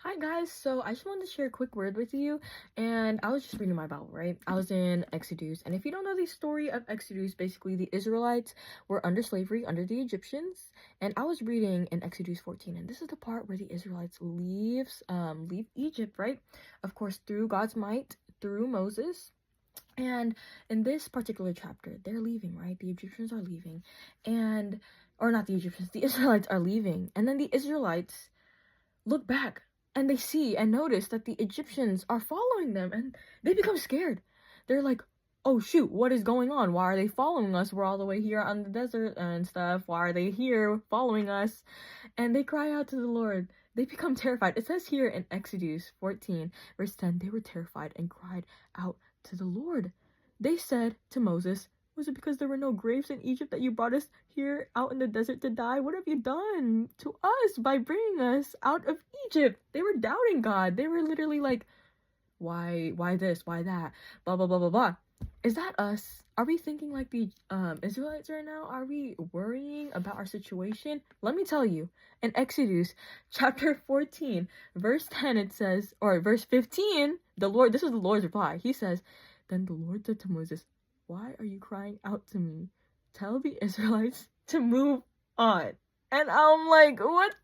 Hi guys, so I just wanted to share a quick word with you, and I was just reading my Bible, right? I was in Exodus, and if you don't know the story of Exodus, basically the Israelites were under slavery under the Egyptians, and I was reading in Exodus 14, and this is the part where the Israelites leave Egypt, right? Of course, through God's might, through Moses. And in this particular chapter, they're leaving, right? The Egyptians are leaving, or not the Egyptians, the Israelites are leaving, and then the Israelites look back and they see and notice that the Egyptians are following them and they become scared. They're like, oh shoot, what is going on? Why are they following us? We're all the way here on the desert and stuff. Why are they here following us? And they cry out to the Lord. They become terrified. It says here in Exodus 14, verse 10, they were terrified and cried out to the Lord. They said to Moses, was it because there were no graves in Egypt that you brought us here out in the desert to die? What have you done to us by bringing us out of Egypt? They were doubting God. They were literally like, why this? Why that? Blah, blah, blah, blah, blah. Is that us? Are we thinking like the Israelites right now? Are we worrying about our situation? Let me tell you, in Exodus chapter 14, verse 10, it says, or verse 15, this is the Lord's reply. He says, then the Lord said to Moses, why are you crying out to me? Tell the Israelites to move on. And I'm like, what?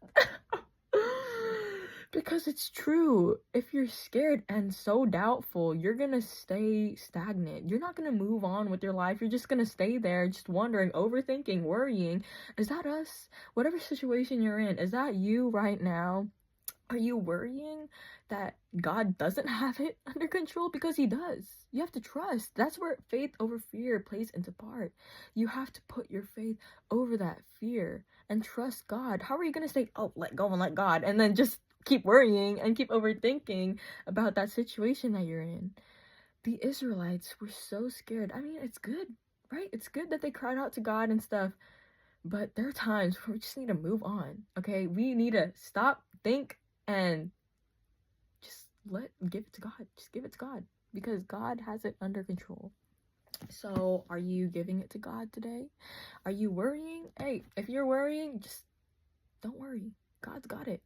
Because it's true. If you're scared and so doubtful, you're gonna stay stagnant. You're not gonna move on with your life. You're just gonna stay there, just wondering, overthinking, worrying. Is that us? Whatever situation you're in, is that you right now? Are you worrying that God doesn't have it under control? Because he does. You have to trust. That's where faith over fear plays into part. You have to put your faith over that fear and trust God. How are you going to say, oh, let go and let God, and then just keep worrying and keep overthinking about that situation that you're in? The Israelites were so scared. I mean, it's good, right? It's good that they cried out to God and stuff. But there are times where we just need to move on, okay? We need to stop, think, and just give it to God. Just give it to God because God has it under control. So, are you giving it to God today? Are you worrying? Hey, if you're worrying, just don't worry. God's got it.